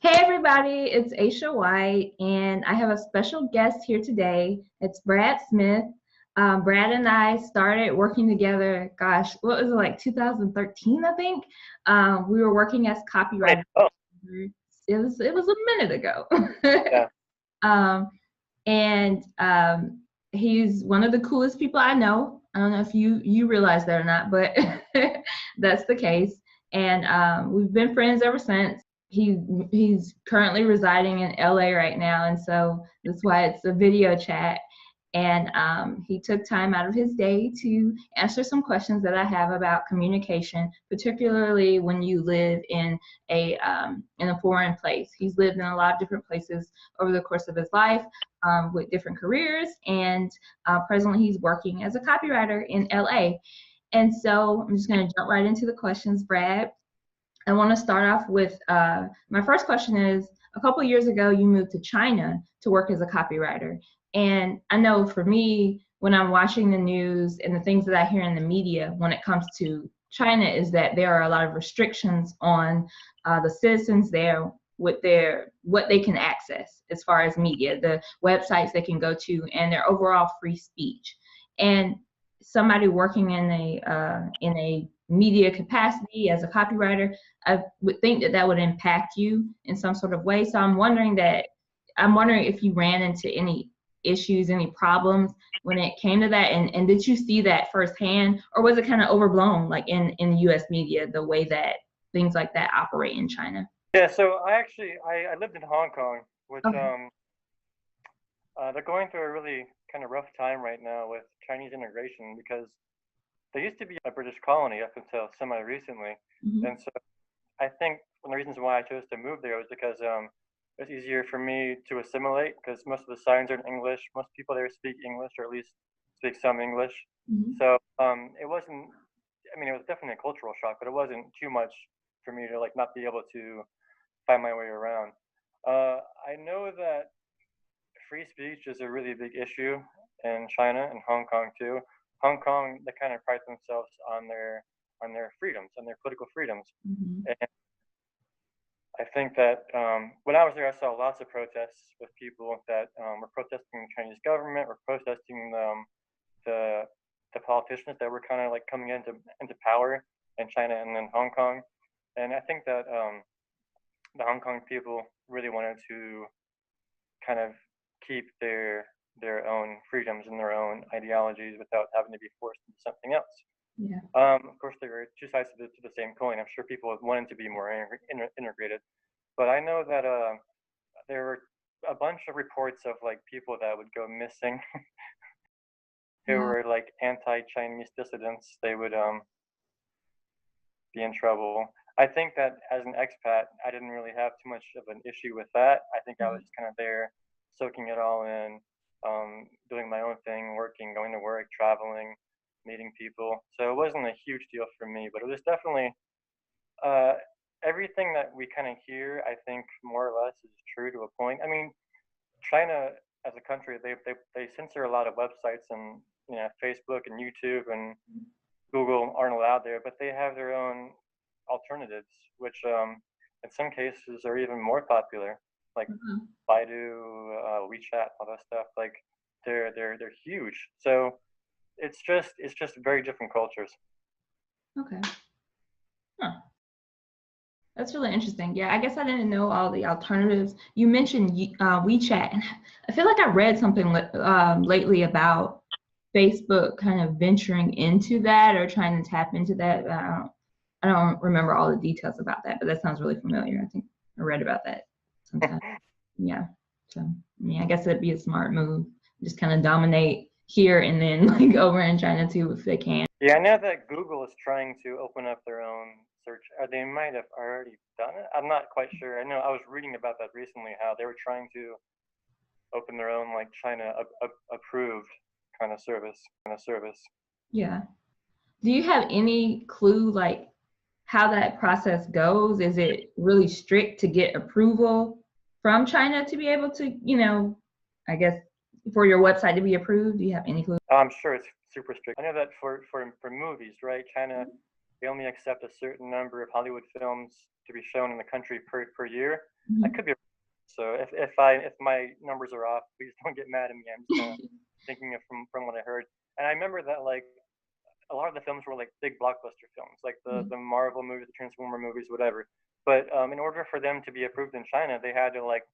Hey everybody, it's Aisha White, and I have a special guest here today. It's Brad Smith. Brad and I started working together, gosh, what was it, like 2013, I think? We were working as copywriters. Oh, It was a minute ago. yeah. um, and he's one of the coolest people I know. I don't know if you realize that or not, but that's the case. And we've been friends ever since. He's currently residing in LA right now, and so that's why it's a video chat. And he took time out of his day to answer some questions that I have about communication, particularly when you live in a foreign place. He's lived in a lot of different places over the course of his life, with different careers, and presently he's working as a copywriter in LA. And so I'm just going to jump right into the questions, Brad. I want to start off with my first question is, a couple of years ago, you moved to China to work as a copywriter. And I know for me, when I'm watching the news and the things that I hear in the media when it comes to China, is that there are a lot of restrictions on the citizens there with what they can access as far as media, the websites they can go to, and their overall free speech. And somebody working in a media capacity as a copywriter, I would think that that would impact you in some sort of way. So I'm wondering if you ran into any issues, any problems when it came to that, and did you see that firsthand, or was it kind of overblown, like in U.S. media, the way that things like that operate in China? Yeah, so I lived in Hong Kong, which Okay. they're going through a really kind of rough time right now with Chinese integration because they used to be a British colony up until semi recently. Hmm. And so I think one of the reasons why I chose to move there was because it's easier for me to assimilate because most of the signs are in English. Most people there speak English, or at least speak some English. Hmm. So it wasn't, I mean, it was definitely a cultural shock, but it wasn't too much for me to like not be able to find my way around. I know that free speech is a really big issue in China and Hong Kong too. Hong Kong, they kind of pride themselves on their freedoms, on their political freedoms. Hmm. And I think that when I was there, I saw lots of protests with people that were protesting the Chinese government, were protesting the the politicians that were kind of like coming into power in China and in Hong Kong. And I think that the Hong Kong people really wanted to kind of keep their own freedoms and their own ideologies without having to be forced into something else. Yeah. Of course, there were two sides to the same coin. I'm sure people wanted to be more integrated, but I know that there were a bunch of reports of like people that would go missing who Wow. were like anti-Chinese dissidents. They would be in trouble. I think that as an expat, I didn't really have too much of an issue with that. I think I was just kind of there, soaking it all in, doing my own thing, working, going to work, traveling, meeting people. So it wasn't a huge deal for me, but it was definitely uh, everything that we kind of hear. I think more or less is true to a point. I mean, China as a country, they censor a lot of websites, and Facebook and YouTube and Google aren't allowed there, but they have their own alternatives, which in some cases are even more popular, like Mhm. Baidu, WeChat, all that stuff. Like they're huge. So it's just very different cultures. Okay. Huh. That's really interesting. Yeah, I guess I didn't know all the alternatives. You mentioned WeChat, and I feel like I read something lately about Facebook kind of venturing into that or trying to tap into that. I don't remember all the details about that, but that sounds really familiar. I think I read about that sometime. Yeah. So, yeah, I guess it'd be a smart move. Just kind of dominate here and then like over in China too if they can. Yeah, I know that Google is trying to open up their own search. Or they might have already done it. I'm not quite sure. I know I was reading about that recently, how they were trying to open their own like China approved kind of service. Yeah. Do you have any clue like how that process goes? Is it really strict to get approval from China to be able to, I guess for your website to be approved? Do you have any clue? I'm sure it's super strict. I know that for movies, right? China, they only accept a certain number of Hollywood films to be shown in the country per year. I Mhm. could be. So if my numbers are off, please don't get mad at me. I'm just kind of thinking of from what I heard. And I remember that like a lot of the films were like big blockbuster films, like the Mhm. Marvel movies, the Transformer movies, whatever. But in order for them to be approved in China, they had to like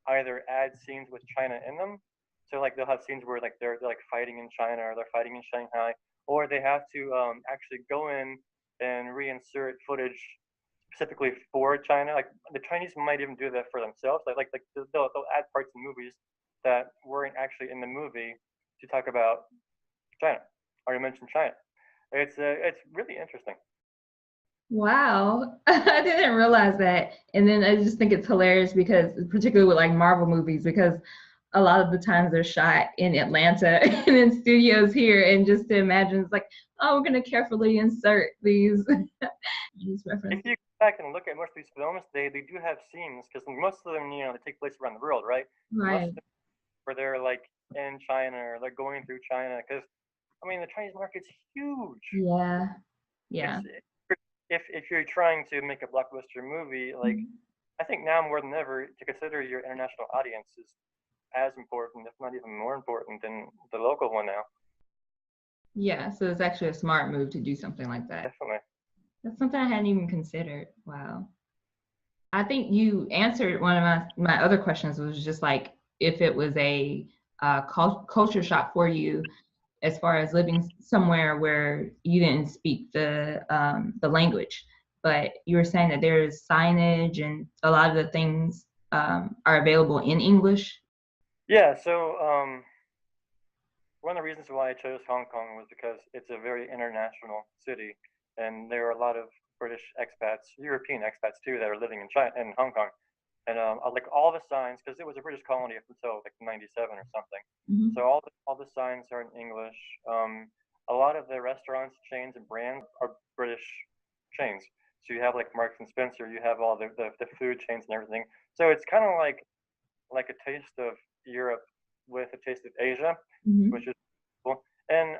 either add scenes with China in them. So like they'll have scenes where like they're like fighting in China or they're fighting in Shanghai, or they have to actually go in and reinsert footage specifically for China. Like the Chinese might even do that for themselves. Like they'll add parts in movies that weren't actually in the movie to talk about China or to mention China. It's really interesting. Wow. I didn't realize that. And then I just think it's hilarious because particularly with like Marvel movies, because a lot of the times they're shot in Atlanta and in studios here. And just to imagine it's like, oh, we're gonna carefully insert these If references. you go back and look at most of these films, they do have scenes because most of them, they take place around the world, right? Most Right. of them where they're like in China or they're going through China because I mean the Chinese market's huge. Yeah. Yeah. It's if you're trying to make a blockbuster movie, like Mhm. I think now more than ever to consider your international audience is as important, if not even more important than the local one now. Yeah. So it's actually a smart move to do something like that. Definitely. That's something I hadn't even considered. Wow. I think you answered one of my other questions was just like if it was a culture shock for you as far as living somewhere where you didn't speak the language, but you were saying that there is signage and a lot of the things are available in English. Yeah. So one of the reasons why I chose Hong Kong was because it's a very international city, and there are a lot of British expats, European expats too, that are living in China in Hong Kong. And like all the signs, because it was a British colony up until like '97 or something. So Hmm. all the signs are in English. A lot of the restaurants, chains, and brands are British chains. So you have like Marks and Spencer, you have all the food chains and everything. So it's kind of like a taste of Europe with a taste of Asia, which Hmm. is cool. And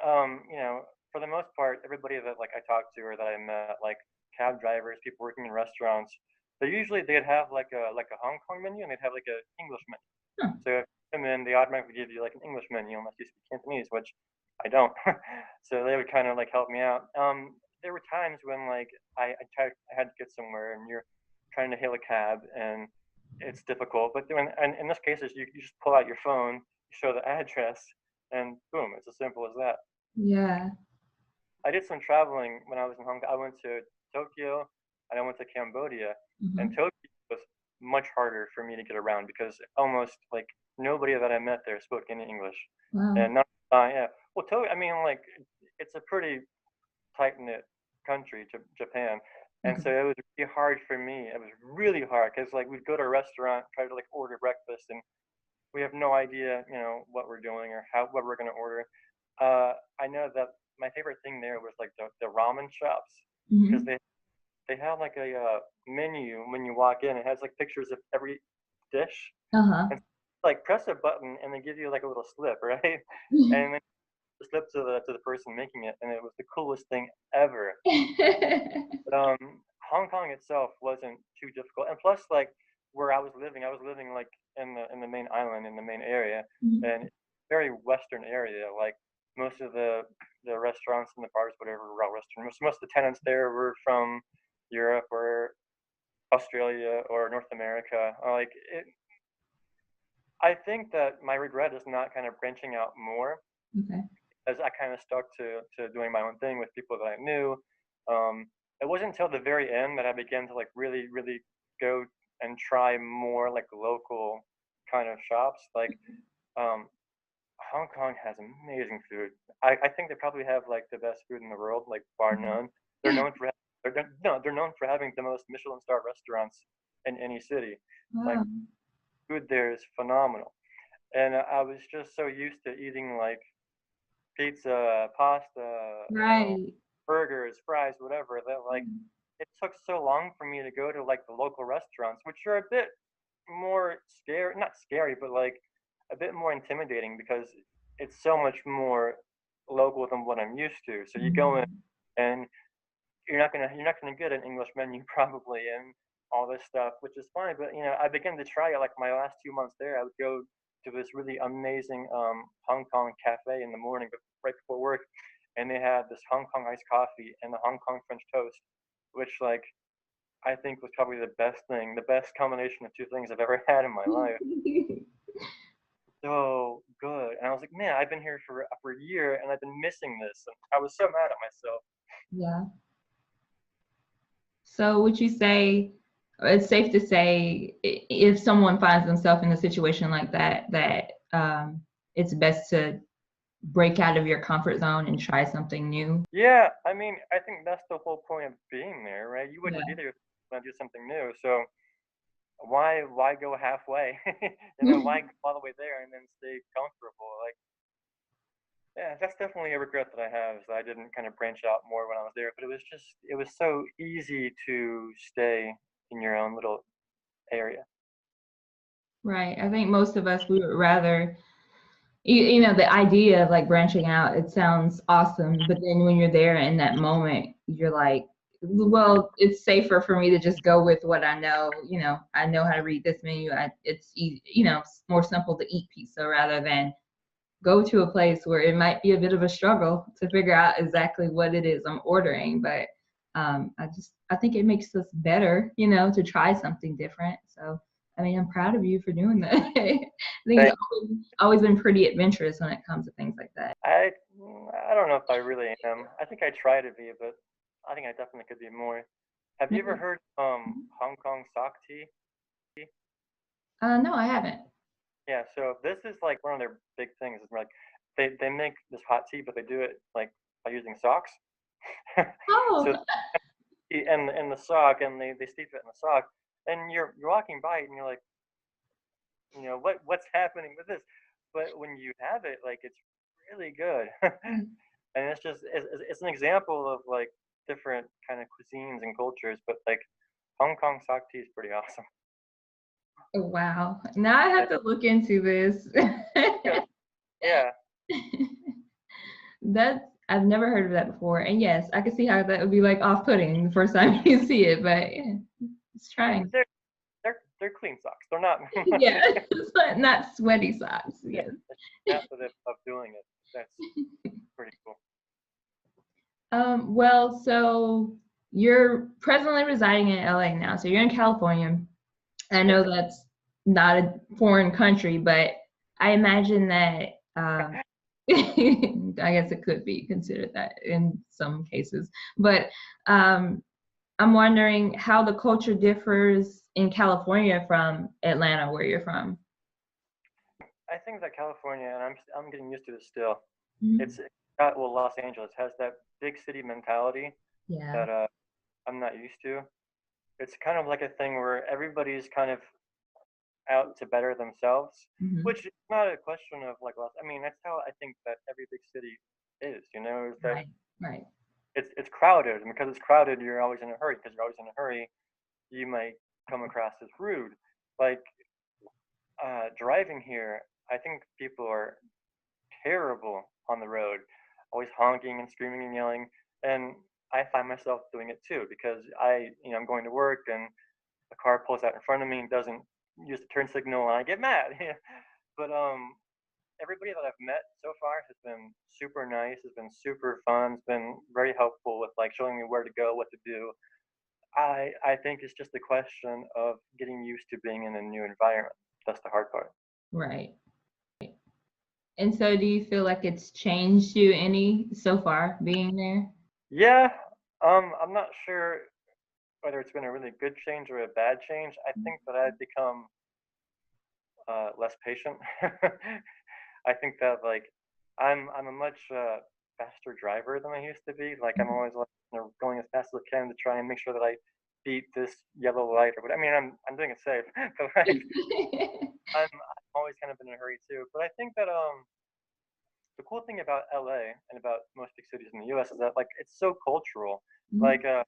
for the most part, everybody that like I talked to or that I met, like cab drivers, people working in restaurants, they'd have like a Hong Kong menu and they'd have like a English menu. Huh. So if you come in, they automatically give you like an English menu unless you speak Cantonese, which I don't. So they would kind of like help me out. There were times when like I had to get somewhere and you're trying to hail a cab and it's difficult. But and in this case, you just pull out your phone, you show the address, and boom, it's as simple as that. Yeah. I did some traveling when I was in Hong Kong. I went to Tokyo and I went to Cambodia, and Hmm. Tokyo was much harder for me to get around because almost like nobody that I met there spoke any English, Wow. and not yeah. Well, Tokyo, I mean, like it's a pretty tight knit country, Japan. And so Okay. it was really hard for me. It was really hard because like we'd go to a restaurant, try to like order breakfast, and we have no idea, what we're doing or what we're gonna order. I know that my favorite thing there was like the ramen shops because Hmm. they have like a menu when you walk in. It has like pictures of every dish, Uh-huh. and like press a button and they give you like a little slip, right? And then the slip to the person making it, and it was the coolest thing ever. But Hong Kong itself wasn't too difficult, and plus, like where I was living like in the main island in the main area, Mhm. and very Western area. Like most of the restaurants and the bars, whatever, were all Western. Most of the tenants there were from Europe or Australia or North America. Like it, I think that my regret is not kind of branching out more Okay. as I kind of stuck to doing my own thing with people that I knew. It wasn't until the very end that I began to like really really go and try more like local kind of shops. Like um, Hong Kong has amazing food. I think they probably have like the best food in the world, like bar Mhm. none. They're known for no, they're known for having the most Michelin star restaurants in any city. Like Wow. food there is phenomenal, and I was just so used to eating like pizza, pasta, Right. burgers, fries, whatever, that like it took so long for me to go to like the local restaurants, which are a bit more scary, not scary, but like a bit more intimidating because it's so much more local than what I'm used to. So you go in Mhm. and you're not gonna get an English menu probably, and all this stuff, which is fine. But I began to try it. Like my last 2 months there, I would go to this really amazing Hong Kong cafe in the morning, right before work, and they had this Hong Kong iced coffee and the Hong Kong French toast, which like I think was probably the best combination of two things I've ever had in my life. So good, and I was like, man, I've been here for a year and I've been missing this, and I was so mad at myself. Yeah. So would you say it's safe to say if someone finds themselves in a situation like that, that it's best to break out of your comfort zone and try something new? Yeah, I mean, I think that's the whole point of being there, right? You wouldn't be Yeah. there if you want to do something new. So why go halfway? Why go all the way there and then stay comfortable? Like, yeah, that's definitely a regret that I have is that I didn't kind of branch out more when I was there. But it was so easy to stay in your own little area. Right. I think most of us, we would rather, you know, the idea of like branching out, it sounds awesome. But then when you're there in that moment, you're like, well, it's safer for me to just go with what I know. You know, I know how to read this menu. It's easy, you know, it's more simple to eat pizza rather than go to a place where it might be a bit of a struggle to figure out exactly what it is I'm ordering. But I think it makes us better, you know, to try something different. So, I mean, I'm proud of you for doing that. I think it's Thank- always been pretty adventurous when it comes to things like that. I I don't know if I really am. I think I try to be, but I think I definitely could be more. Have you ever heard Hong Kong sock tea? No, I haven't. Yeah, so this is like one of their big things. Is like they make this hot tea, but they do it like by using socks. Oh, So and the sock, and they steep it in the sock, and you're walking by it, and you're like, what's happening with this? But when you have it, like it's really good, and it's an example of like different kind of cuisines and cultures. But like Hong Kong sock tea is pretty awesome. wow. Now I have to look into this. Yeah, yeah. That's I've never heard of that before. And yes, I can see how that would be like off-putting the first time you see it, but yeah, it's And trying. they're clean socks. They're not. Yeah, it's not sweaty socks. Yeah, Yes. it's method of doing it. That's pretty cool. Well, so you're presently residing in LA now. So you're in California. I Yes. know that's not a foreign country, but I imagine that I guess it could be considered that in some cases. But I'm wondering how the culture differs in California from Atlanta, where you're from. I think that California, and I'm getting used to this still. Mhm. It's well, Los Angeles has that big city mentality Yeah. that I'm not used to. It's kind of like a thing where everybody's kind of out to better themselves, Hmm. which is not a question of like Los. I mean, that's how I think that every big city is. Is that Right. Right. it's crowded, and because it's crowded, you're always in a hurry. Because you're always in a hurry, you might come across as rude. Like driving here, I think people are terrible on the road, always honking and screaming and yelling. And I find myself doing it too because I'm going to work and a car pulls out in front of me and doesn't use the turn signal, and I get mad. But everybody that I've met so far has been super nice, has been super fun, has been very helpful with like showing me where to go, what to do. I think it's just a question of getting used to being in a new environment. That's the hard part. Right. And so do you feel like it's changed you any so far being there? Yeah, I'm not sure whether it's been a really good change or a bad change. I think that I've become less patient. I think that like I'm a much faster driver than I used to be. Like I'm always like going as fast as I can to try and make sure that I beat this yellow light or whatever. I mean, I'm doing it safe, but like I'm always kind of in a hurry too. But I think that the cool thing about LA and about most big cities in the US is that like it's so cultural. Like there's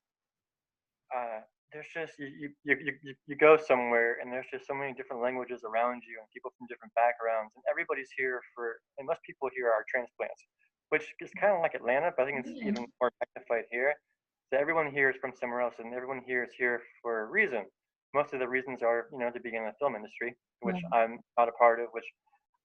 just you go somewhere and there's just so many different languages around you and people from different backgrounds, and everybody's here for and most people here are transplants, which is kind of like Atlanta, but I think it's Yeah. even more magnified here. So everyone here is from somewhere else, and everyone here is here for a reason. most of the reasons are, to be in the film industry, which Right. I'm not a part of, which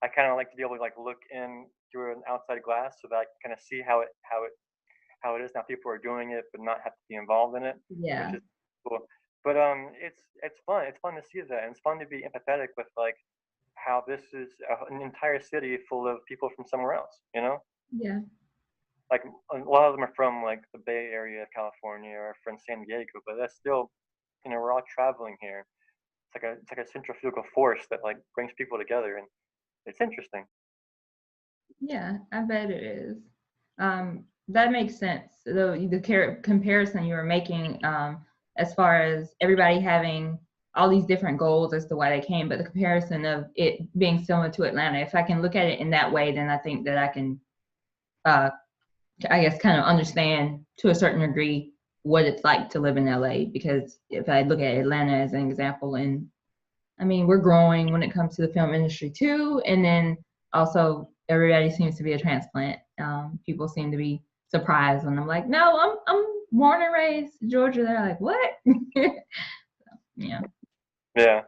I kind of like to be able to like look in through an outside glass so that I can kind of see how it is now. People are doing it, but not have to be involved in it, which Yeah. is cool. But it's fun. It's fun to see that, and it's fun to be empathetic with like how this is an entire city full of people from somewhere else. Yeah. Like a lot of them are from like the Bay Area of California or from San Diego, but that's still, we're all traveling here. It's like a centrifugal force that like brings people together, and it's interesting. Yeah, I bet it is. That makes sense. The comparison you were making, as far as everybody having all these different goals as to why they came, but the comparison of it being similar to Atlanta, if I can look at it in that way, then I think that I can, uh, I guess, kind of understand to a certain degree what it's like to live in LA. Because if I look at Atlanta as an example, and I mean, we're growing when it comes to the film industry too. And then also, everybody seems to be a transplant. People seem to be surprised when I'm like, no, I'm born and raised in Georgia. They're like, what? Yeah. Yeah.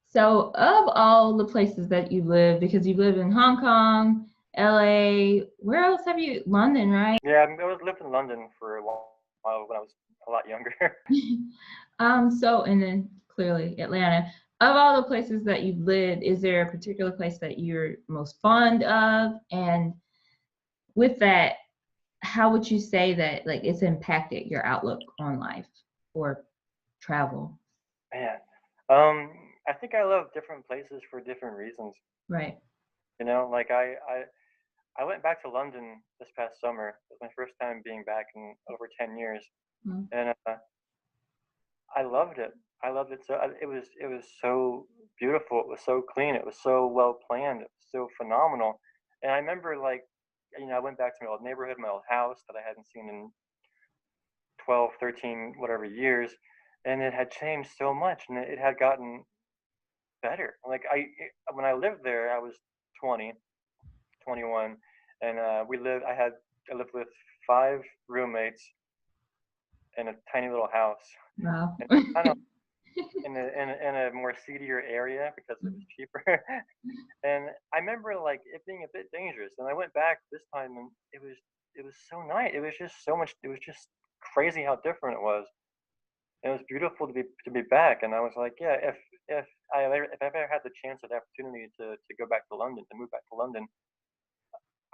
So, of all the places that you live, because you live in Hong Kong, LA, where else have you? London, right? Yeah, I was lived in London for a while when I was a lot younger. So, and then clearly Atlanta. Of all the places that you've lived, is there a particular place that you're most fond of? And with that, how would you say that like it's impacted your outlook on life or travel? Man, I think I love different places for different reasons. Right. Like I went back to London this past summer. It was my first time being back in over 10 years, Mm. and I loved it. I loved it so. It was so beautiful. It was so clean. It was so well planned. It was so phenomenal. And I remember like, I went back to my old neighborhood, my old house that I hadn't seen in 12, 13, whatever years, and it had changed so much, and it had gotten better. Like when I lived there, I was 20, 21, and I lived with 5 roommates in a tiny little house, Wow. and kind of in a more seedier area because it was cheaper. And I remember like it being a bit dangerous. And I went back this time, and it was so nice. It was just so much. It was just crazy how different it was. And it was beautiful to be back. And I was like, yeah, if I ever had the chance or the opportunity to go back to London, to move back to London,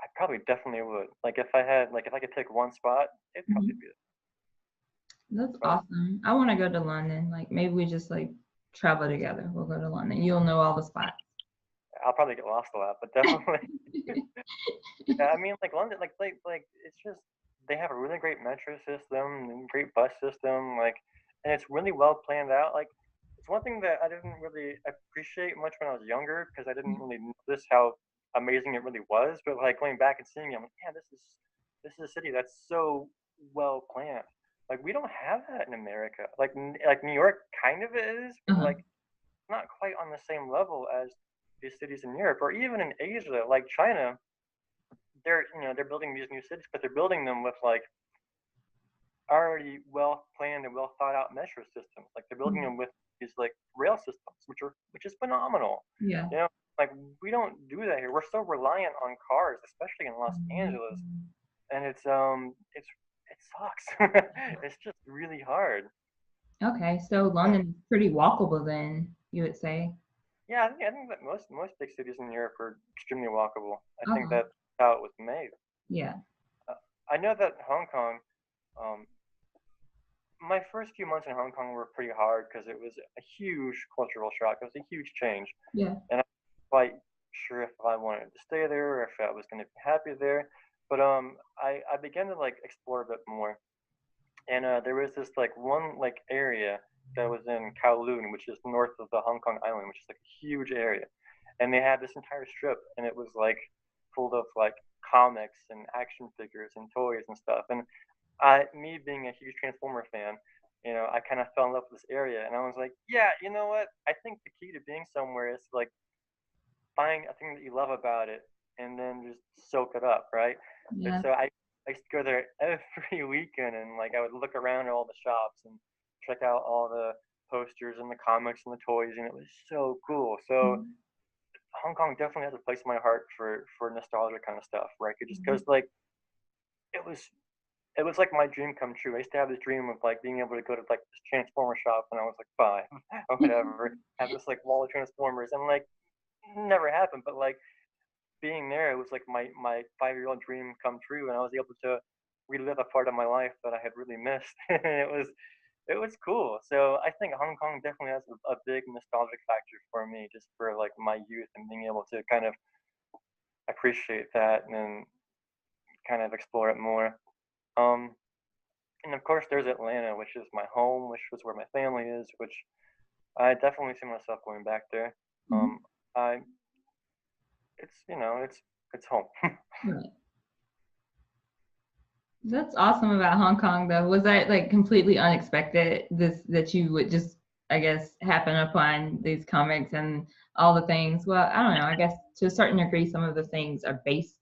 I probably definitely would. Like if I could pick one spot, it'd probably Mhm. be it. That's But awesome. I want to go to London. Like maybe we just like travel together. We'll go to London. You'll know all the spots. I'll probably get lost a lot, but definitely. Yeah, I mean, like London, like it's just they have a really great metro system and great bus system, like, and it's really well planned out. Like, it's one thing that I didn't really appreciate much when I was younger because I didn't really notice how amazing it really was. But like going back and seeing it, I'm like, yeah, this is a city that's so well planned. Like we don't have that in America. Like New York kind of is, but Uh-huh. like not quite on the same level as these cities in Europe or even in Asia, like China. They're building these new cities, but they're building them with like already well planned and well thought out metro systems. Like they're building Mhm. them with these like rail systems, which is phenomenal. Yeah. You know, like we don't do that here. We're so reliant on cars, especially in Los Angeles, and it sucks. It's just really hard. Okay, so Uh, London is pretty walkable then, you would say. yeah, I think that most big cities in Europe are extremely walkable. I think Uh-huh. that's how it was made. Yeah. Uh, I know that Hong Kong. Um, my first few months in Hong Kong were pretty hard because it was a huge cultural shock. It was a huge change, Yeah. and I'm not quite sure if I wanted to stay there or if I was going to be happy there. But I began to like explore a bit more, and there was this like one like area that was in Kowloon, which is north of the Hong Kong island, which is like a huge area, and they had this entire strip, and it was like full of like comics and action figures and toys and stuff. And me being a huge Transformer fan, I kind of fell in love with this area, and I was like, yeah, you know what? I think the key to being somewhere is to like find a thing that you love about it, and then just soak it up, right? And Yeah. so I used to go there every weekend, and like I would look around at all the shops and check out all the posters and the comics and the toys, and it was so cool. So Mhm. Hong Kong definitely has a place in my heart for nostalgia kind of stuff, where I could just Mhm. because like it was it was like my dream come true. I used to have this dream of like being able to go to like this Transformer shop when I was like 5 or whatever, have this like wall of Transformers, and like never happened. But like being there, it was like my 5-year-old dream come true, and I was able to relive a part of my life that I had really missed. And it was cool. So I think Hong Kong definitely has a big nostalgic factor for me, just for like my youth and being able to kind of appreciate that and kind of explore it more. Um, and of course, there's Atlanta, which is my home, which was where my family is, which I definitely see myself going back there. Mhm. Um, I, it's it's home. Right. That's awesome about Hong Kong, though. Was that like completely unexpected? This that you would just, I guess, happen upon these comics and all the things. Well, I don't know. I guess to a certain degree, some of the things are based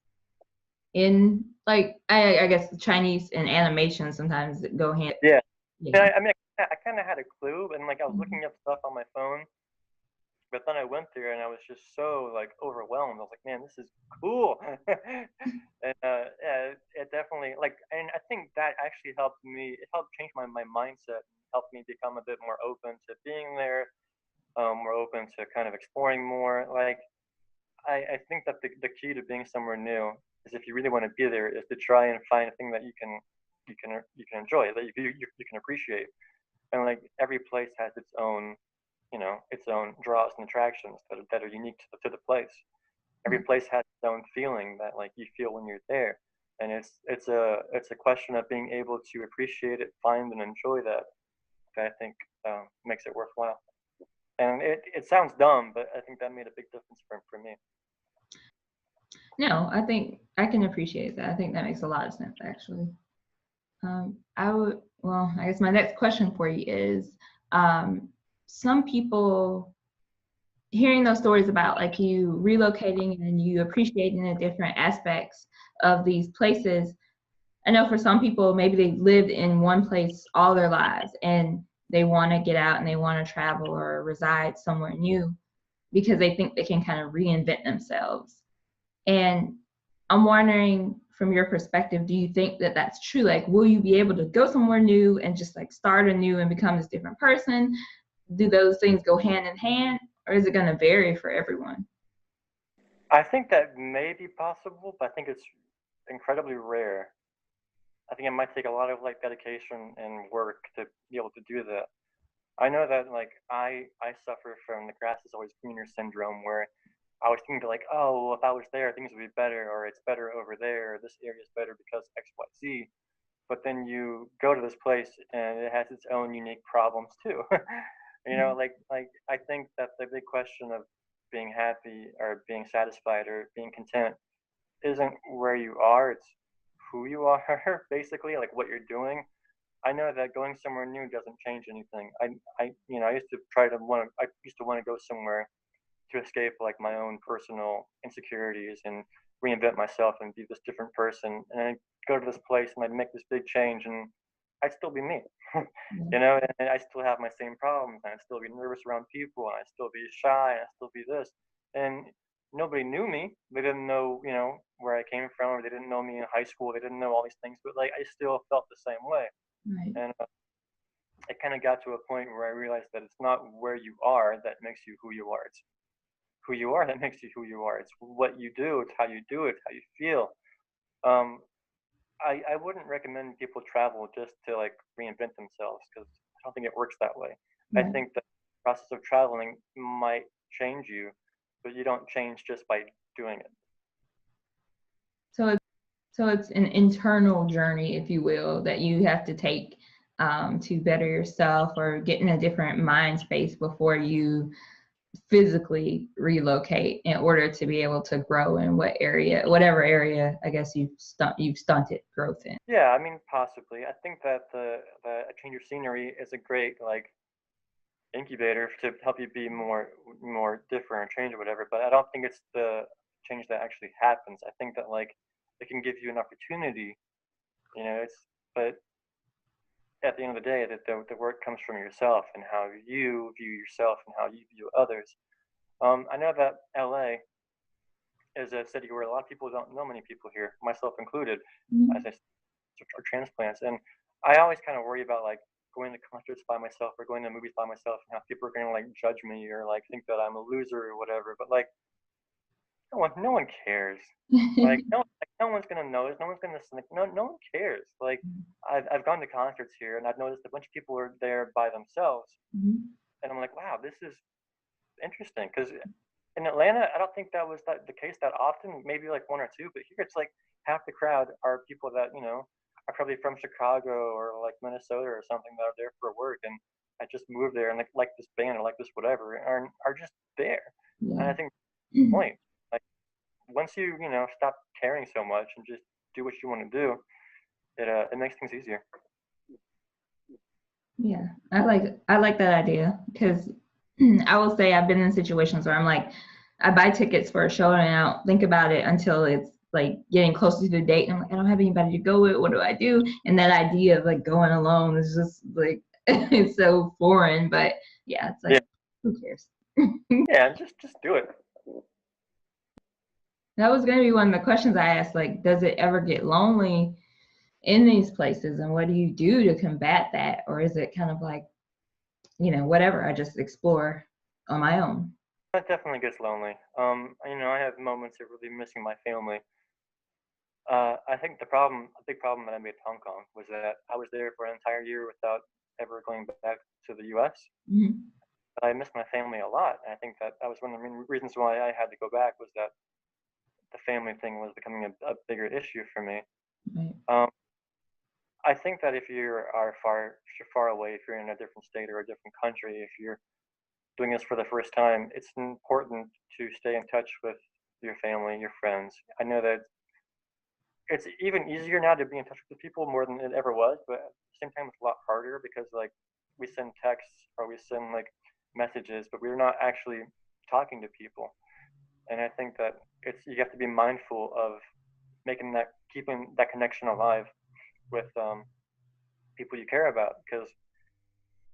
in like I guess the Chinese and animation sometimes go hand. Yeah, Yeah. and I kind of had a clue, and like I was Mhm. looking up stuff on my phone, but then I went there and I was just so like overwhelmed. I was like, man, this is cool. And yeah, it definitely like, and I think that actually helped me. It helped change my mindset, helped me become a bit more open to being there, more open to kind of exploring more. Like I think that the key to being somewhere new is, if you really want to be there, is to try and find a thing that you can enjoy, that you can appreciate. And like every place has its own, its own draws and attractions that are unique to the place. Every Right. place has its own feeling that like you feel when you're there, and it's a question of being able to appreciate it, find and enjoy that I think makes it worthwhile. And it sounds dumb, but I think that made a big difference for me. No, I think I can appreciate that. I think that makes a lot of sense, actually. I would, well, I guess my next question for you is um, some people hearing those stories about like you relocating and you appreciating the different aspects of these places. I know for some people, maybe they lived in one place all their lives and they want to get out and they want to travel or reside somewhere new because they think they can kind of reinvent themselves. And I'm wondering from your perspective, do you think that that's true? Like, will you be able to go somewhere new and just like start anew and become this different person? Do those things go hand in hand, or is it going to vary for everyone? I think that may be possible, but I think it's incredibly rare. I think it might take a lot of like dedication and work to be able to do that. I know that like I suffer from the grass is always greener syndrome, where I was thinking like, oh, well, if I was there, things would be better, or it's better over there, or this area is better because X, Y, Z. But then you go to this place and it has its own unique problems too. Like I think that the big question of being happy or being satisfied or being content isn't where you are, it's who you are, basically, like what you're doing. I know that going somewhere new doesn't change anything. I used to I used to want to go somewhere to escape like my own personal insecurities and reinvent myself and be this different person. And I'd go to this place and I'd make this big change, and I'd still be me, Yeah, and I still have my same problems, and I'd still be nervous around people, and I'd still be shy, and I'd still be this. And nobody knew me. They didn't know, where I came from, or they didn't know me in high school. They didn't know all these things, but like I still felt the same way. right. And it kind of got to a point where I realized that it's not where you are that makes you who you are. It's who you are that makes you who you are. It's what you do. It's how you do it. It's how you feel. Um, I wouldn't recommend people travel just to like reinvent themselves, because I don't think it works that way. I Right. think the process of traveling might change you, but you don't change just by doing it. So it's an internal journey, if you will, that you have to take to better yourself or get in a different mind space before you physically relocate in order to be able to grow in whatever area, I guess you've stunted growth in. Yeah, I mean, possibly. I think that the a change of scenery is a great like incubator to help you be more different or change or whatever. But I don't think it's the change that actually happens. I think that like it can give you an opportunity. It's but at the end of the day, that the work comes from yourself and how you view yourself and how you view others. I know that LA is a city where a lot of people don't know many people here, myself included, as I Mhm. for transplants. And I always kind of worry about like going to concerts by myself or going to movies by myself and how people are going to like judge me or like think that I'm a loser or whatever. But like no one cares. Like no one's gonna notice. No one's gonna like, no one cares. Like I've gone to concerts here and I've noticed a bunch of people are there by themselves, Mhm. and I'm like, wow, this is interesting. Because in Atlanta, I don't think that was the case that often. Maybe like one or two, but here it's like half the crowd are people that are probably from Chicago or like Minnesota or something that are there for work, and I just moved there and like this band or like this whatever, and are just there. And Yeah. I think point like once you stop caring so much and just do what you want to do, it makes things easier. Yeah, I like that idea because I will say I've been in situations where I'm like, I buy tickets for a show and I don't think about it until it's like getting closer to the date. And I'm like, I don't have anybody to go with. What do I do? And that idea of like going alone is just like it's so foreign. But yeah, it's Yeah, like, who cares? yeah, just do it. That was going to be one of the questions I asked. Like, does it ever get lonely in these places? And what do you do to combat that? Or is it kind of like, whatever, I just explore on my own? That definitely gets lonely. I have moments of really missing my family. I think a big problem that I made in Hong Kong was that I was there for an entire year without ever going back to the U.S. Mhm. But I missed my family a lot, and I think that was one of the main reasons why I had to go back was that the family thing was becoming a bigger issue for me. Right. Um, I think that if you're far away, if you're in a different state or a different country, if you're doing this for the first time, it's important to stay in touch with your family, your friends. I know that it's even easier now to be in touch with people more than it ever was, but at the same time, it's a lot harder because like we send texts or we send like messages, but we're not actually talking to people. And I think that it's you have to be mindful of keeping that connection alive with people you care about because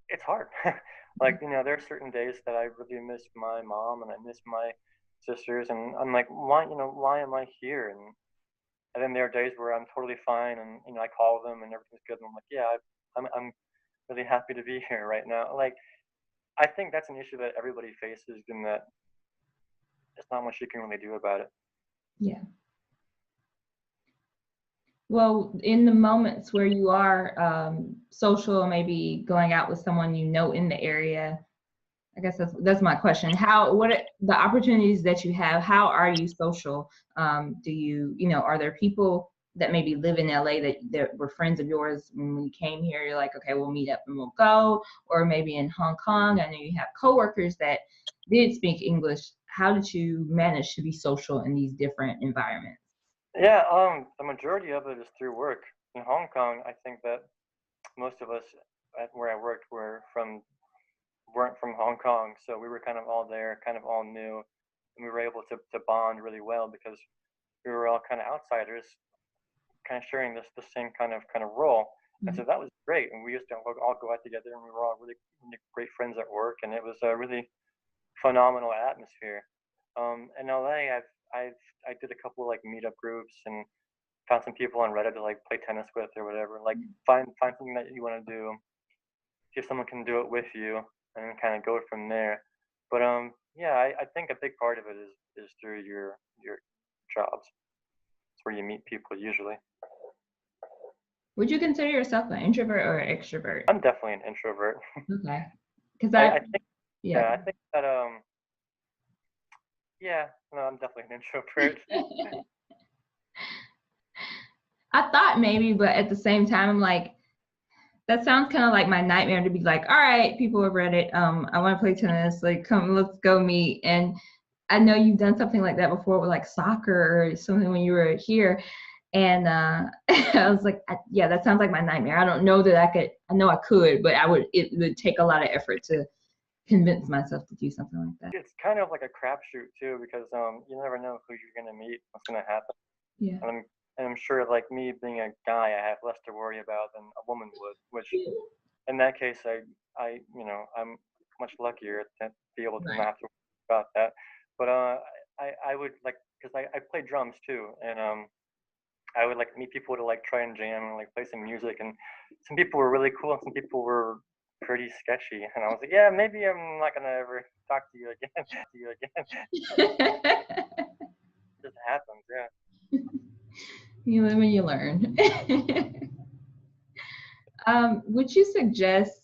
it's hard. Like there are certain days that I really miss my mom and I miss my sisters, and I'm like, why am I here? And then there are days where I'm totally fine, and I call them and everything's good, and I'm like, yeah, I'm really happy to be here right now. Like I think that's an issue that everybody faces, and that there's not much you can really do about it. Yeah. Well, in the moments where you are social, maybe going out with someone in the area, I guess that's my question. The opportunities that you have? How are you social? Do are there people that maybe live in LA that were friends of yours when you came here? You're like, okay, we'll meet up and we'll go. Or maybe in Hong Kong, I know you have coworkers that did speak English. How did you manage to be social in these different environments? Yeah, the majority of it is through work. In Hong Kong, I think that most of us at where I worked weren't from Hong Kong, so we were kind of all there, kind of all new, and we were able to bond really well because we were all kind of outsiders, kind of sharing the same kind of role. And so Mhm. that was great. And we used to all go out together, and we were all really, really great friends at work, and it was a really phenomenal atmosphere. In LA, I did a couple like meetup groups and found some people on Reddit to like play tennis with or whatever. Like find something that you want to do, see if someone can do it with you, and kind of go from there. But yeah, I think a big part of it is through your jobs. It's where you meet people usually. Would you consider yourself an introvert or an extrovert? I'm definitely an introvert. Okay, because I think yeah. yeah, I think that yeah, no, I'm definitely an introvert. I thought maybe, but at the same time, I'm like, that sounds kind of like my nightmare to be like, all right, people have read it. I want to play tennis. Like, come, let's go meet. And I know you've done something like that before with like soccer or something when you were here. And I was like, yeah, that sounds like my nightmare. I don't know that I could. I know I could, but it would take a lot of effort to convince myself to do something like that. It's kind of like a crapshoot too because you never know who you're gonna meet, what's gonna happen. Yeah. And And I'm sure, like me being a guy, I have less to worry about than a woman would. Which, in that case, I'm much luckier to be able to not Right. have to worry about that. But I would like, because I play drums too, and I would like meet people to like try and jam and like play some music, and some people were really cool and some people were pretty sketchy, and I was like, yeah, maybe I'm not gonna ever talk to you again. To you again. It just happens, yeah. You live and you learn. Would you suggest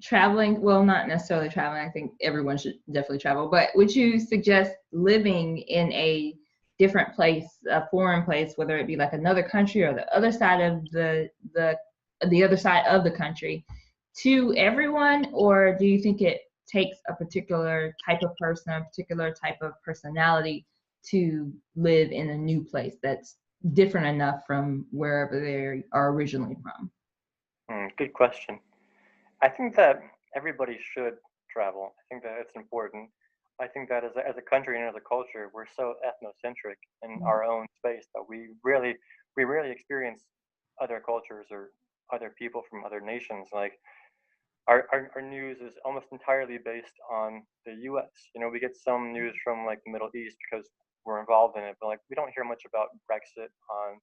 traveling? Well, not necessarily traveling. I think everyone should definitely travel. But would you suggest living in a different place, a foreign place, whether it be like another country or the other side of the other side of the country, to everyone, or do you think it takes a particular type of person, a particular type of personality to live in a new place that's different enough from wherever they are originally from? Good question. I think that everybody should travel. I think that it's important. I think that as a country and as a culture, we're so ethnocentric in our own space that we rarely experience other cultures or other people from other nations. Like our news is almost entirely based on the U.S. We get some news from like the Middle East because we're involved in it, but like we don't hear much about Brexit on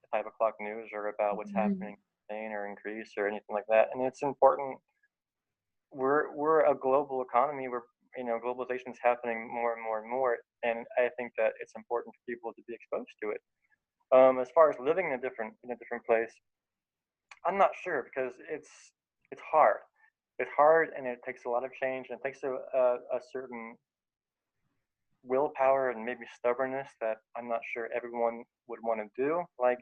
the 5 o'clock news or about what's happening in Spain or in Greece or anything like that. And it's important. We're a global economy where globalization is happening more and more and more, and I think that it's important for people to be exposed to it. As far as living in a different place, I'm not sure because it's hard. It's hard, and it takes a lot of change, and it takes a certain willpower and maybe stubbornness that I'm not sure everyone would want to do. Like,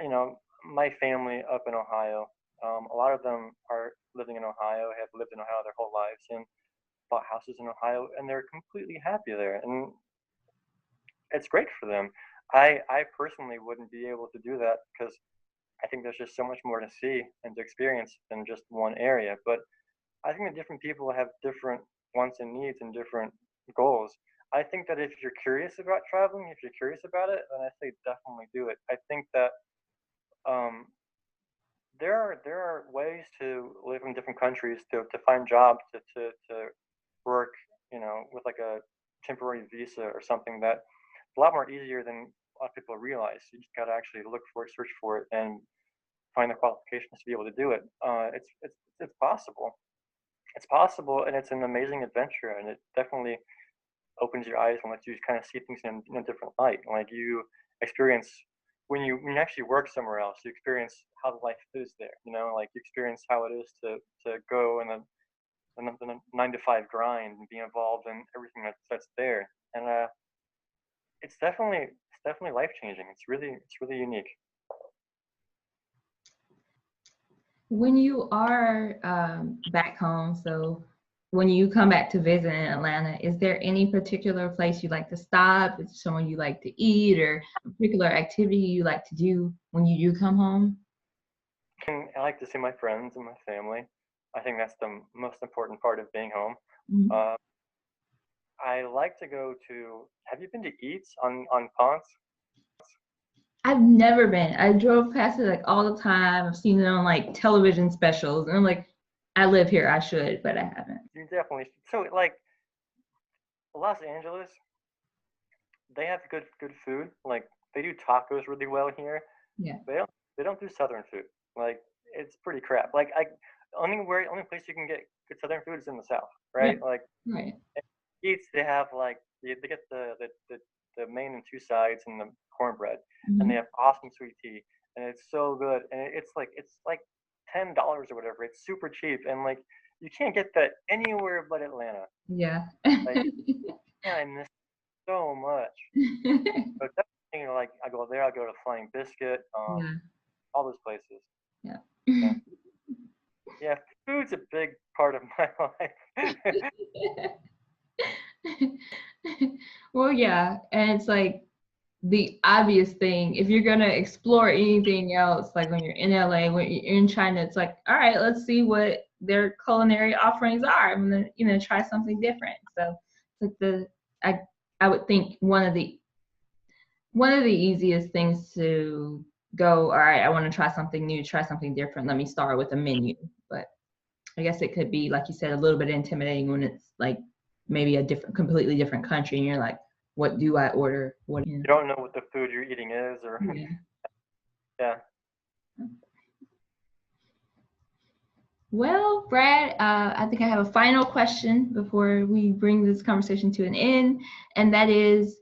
you know, my family up in Ohio, a lot of them are living in Ohio, have lived in Ohio their whole lives, and bought houses in Ohio, and they're completely happy there, and it's great for them. I personally wouldn't be able to do that because I think there's just so much more to see and to experience than just one area. But I think that different people have different wants and needs and different goals. I think that if you're curious about traveling, if you're curious about it, then I say definitely do it. I think that um, there are ways to live in different countries, to find jobs, to work, with like a temporary visa or something, that a lot more easier than a lot of people realize. You just got to actually look for it, search for it, and find the qualifications to be able to do it. It's possible. It's possible, and it's an amazing adventure, and it definitely opens your eyes and lets you kind of see things in a different light. Like you experience when you actually work somewhere else, you experience how the life is there. Like you experience how it is to go in a 9 to 5 grind and be involved in everything that's there. And it's definitely life changing. It's really unique. When you are back home, so when you come back to visit in Atlanta, is there any particular place you like to stop? Is there someone you like to eat, or a particular activity you like to do when you do come home? And I like to see my friends and my family. I think that's the most important part of being home. Mhm. Uh, I like to go to. Have you been to Eats on Ponce? I've never been. I drove past it like all the time. I've seen it on like television specials, and I'm like, I live here, I should, but I haven't. You definitely should. So like Los Angeles, they have good food. Like they do tacos really well here. Yeah. They don't do Southern food. Like it's pretty crap. Like only place you can get good Southern food is in the South, Right. right? Like Right. Eats, they have like they get the main and two sides and the cornbread, and they Hmm. have awesome sweet tea, and it's so good, and it's like $10 or whatever. It's super cheap, and like you can't get that anywhere but Atlanta. Yeah. Like, yeah, I miss so much. But definitely, like I go there, I go to Flying Biscuit, Yeah. all those places. Yeah. Yeah, yeah, food's a big part of my life. Well, yeah, and it's like the obvious thing. If you're gonna explore anything else, like when you're in LA, when you're in China, it's like, all right, let's see what their culinary offerings are. I'm gonna, try something different. So it's like I would think one of the easiest things to go, all right, I want to try something new, try something different. Let me start with a menu. But I guess it could be, like you said, a little bit intimidating when it's like maybe a different, completely different country, and you're like, what do I order? What, You don't know what the food you're eating is, or yeah. yeah. Well, Brad, I think I have a final question before we bring this conversation to an end, and that is,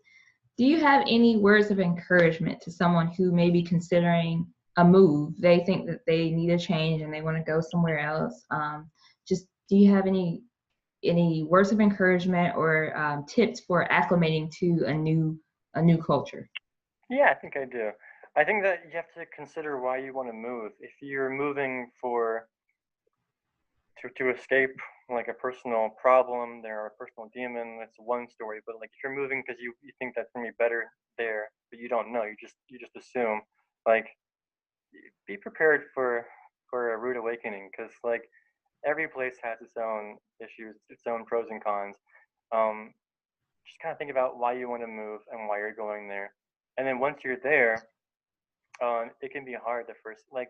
do you have any words of encouragement to someone who may be considering a move? They think that they need a change and they want to go somewhere else. Just do you have any words of encouragement or tips for acclimating to a new culture? Yeah, I think I do. I think that you have to consider why you want to move. If you're moving for to escape like a personal problem, there are a personal demon, that's one story. But like if you're moving because you think that's gonna be better there, but you don't know, you just assume, like be prepared for a rude awakening, because like every place has its own issues, its own pros and cons. Um, just kind of think about why you want to move and why you're going there, and then once you're there, it can be hard the first, like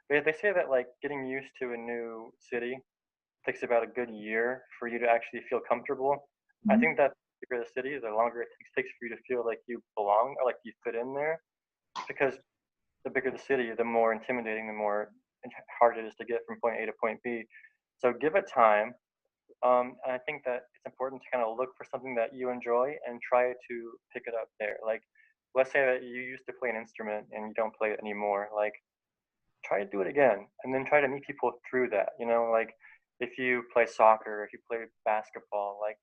they say that like getting used to a new city takes about a good year for you to actually feel comfortable. I Mhm. think that the bigger the city, the longer it takes for you to feel like you belong or like you fit in there. Because the bigger the city, the more intimidating, the more hard it is to get from point A to point B. So give it time. And I think that it's important to kind of look for something that you enjoy and try to pick it up there. Like, let's say that you used to play an instrument and you don't play it anymore. Like, try to do it again, and then try to meet people through that. Like if you play soccer, if you play basketball, like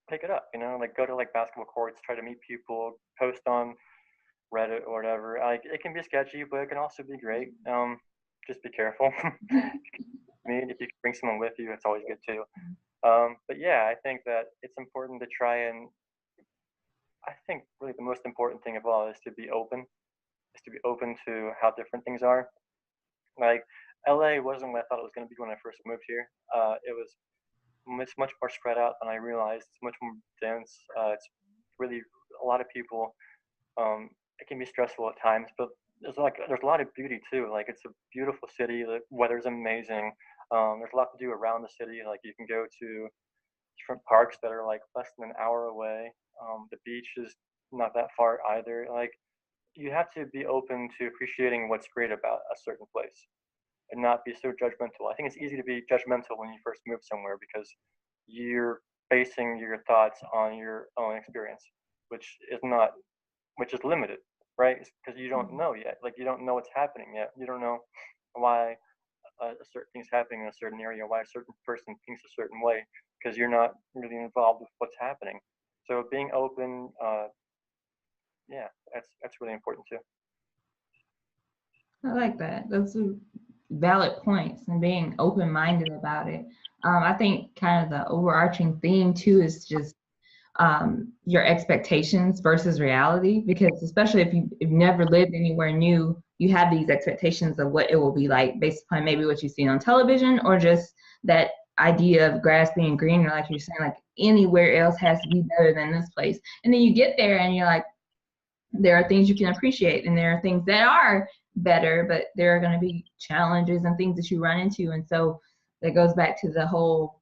pick it up. Like go to like basketball courts, try to meet people, post on Reddit or whatever. Like it can be sketchy, but it can also be great. Just be careful. I mean, if you can bring someone with you, it's always good too. But yeah, I think that it's important to try and I think really the most important thing of all is to be open to how different things are. Like LA wasn't what I thought it was going to be when I first moved here. It's much more spread out than I realized. It's much more dense. It's really a lot of people. It can be stressful at times, but there's a lot of beauty too. Like it's a beautiful city. The weather's amazing. There's a lot to do around the city. Like you can go to different parks that are like less than an hour away. The beach is not that far either. Like you have to be open to appreciating what's great about a certain place and not be so judgmental. I think it's easy to be judgmental when you first move somewhere because you're basing your thoughts on your own experience, which is not, which is limited, right? Because you don't know yet. Like you don't know what's happening yet. You don't know why a certain thing's happening in a certain area, why a certain person thinks a certain way, because you're not really involved with what's happening. So being open, yeah, that's really important too. I like that. Those are valid points, and being open-minded about it. I think kind of the overarching theme too is just your expectations versus reality, because especially if you've never lived anywhere new, you have these expectations of what it will be like based upon maybe what you've seen on television, or just that idea of grass being greener, like you're saying, like anywhere else has to be better than this place. And then you get there and you're like, there are things you can appreciate and there are things that are better, but there are going to be challenges and things that you run into. And so that goes back to the whole,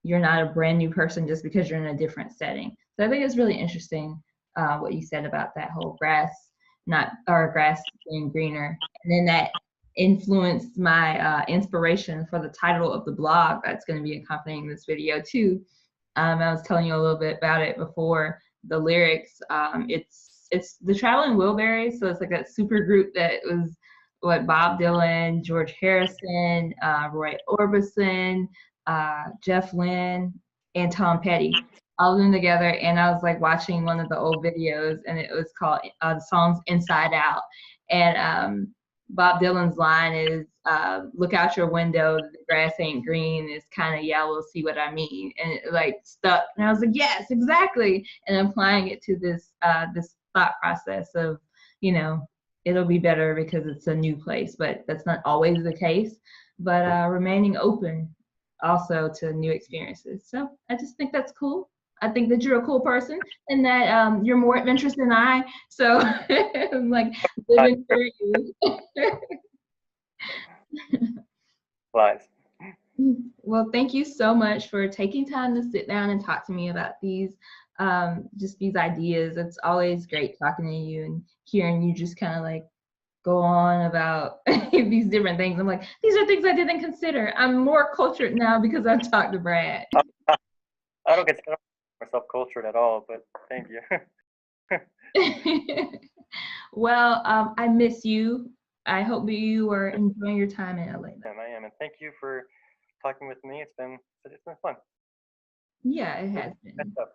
you're not a brand new person just because you're in a different setting. So I think it's really interesting what you said about that whole grass being greener, and then that influenced my inspiration for the title of the blog that's going to be accompanying this video too. I was telling you a little bit about it before. The lyrics, it's the Traveling Wilburys, so it's like a super group that was what Bob Dylan, George Harrison, Roy Orbison, Jeff Lynne, and Tom Petty, all of them together. And I was like watching one of the old videos, and it was called the song's Inside Out. And Bob Dylan's line is, "Look out your window, the grass ain't green, it's kind of yellow. See what I mean?" And it like stuck, and I was like, "Yes, exactly." And applying it to this thought process of, it'll be better because it's a new place, but that's not always the case. But remaining open also to new experiences. So I just think that's cool. I think that you're a cool person and that you're more adventurous than I. So I'm like living for you. Lies. Well, thank you so much for taking time to sit down and talk to me about these, just these ideas. It's always great talking to you and hearing you just kind of like go on about these different things. I'm like, these are things I didn't consider. I'm more cultured now because I've talked to Brad. I don't consider myself cultured at all, but thank you. Well, I miss you. I hope that you are enjoying your time in LA. I am, and thank you for talking with me. It's been fun. Yeah, it has Catch been. up.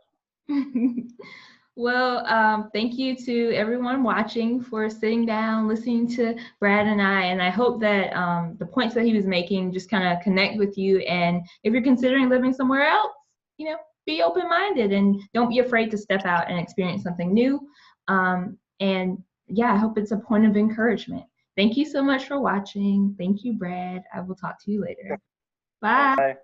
Well, thank you to everyone watching for sitting down, listening to Brad and I hope that the points that he was making just kind of connect with you. And if you're considering living somewhere else, you know, be open-minded and don't be afraid to step out and experience something new. And yeah, I hope it's a point of encouragement. Thank you so much for watching. Thank you, Brad. I will talk to you later. Bye. Bye.